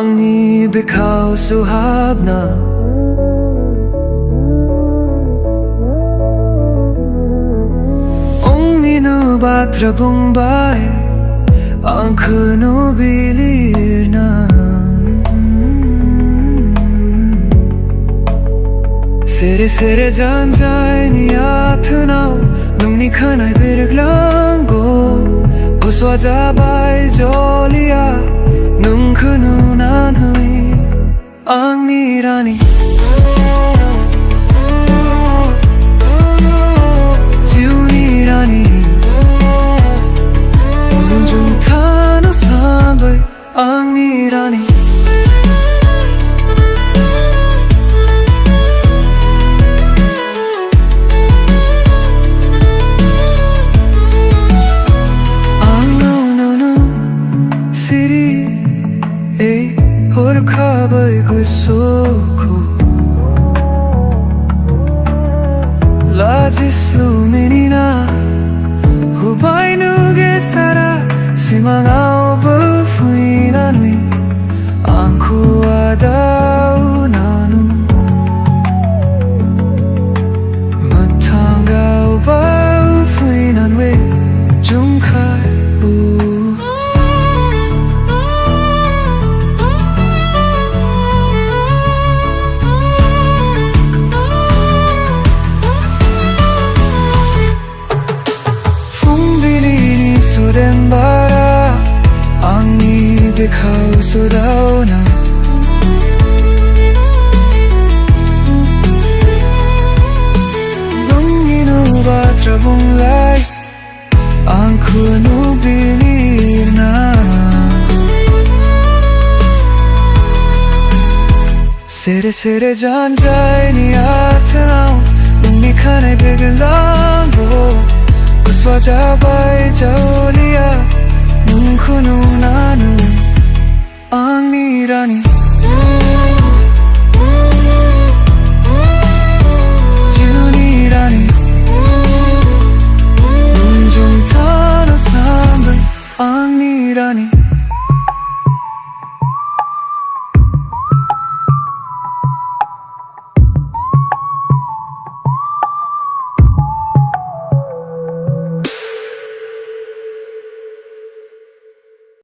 Angni bikaw suhabna Ongni no batra bombay Angk no bilirna Sere sere jan jai ni athnao Nungni khanai birglango Uswa jabai jolia Nung khununan hui Angni rani Jiuni rani Nunjung thano sambai Angni rani Horkabai gusoko Lajislu menina Hubai nuge sara Simangao bufuina nui Angku adau nanu Matangao bufuina nui Jungkai Dembara Angni bikaw sudauna Nungi no batra bunglay Angku no bilirna Sere sere jan jai ni athnao Nungi khanai biglango Uswa jabai jolia Nung khununan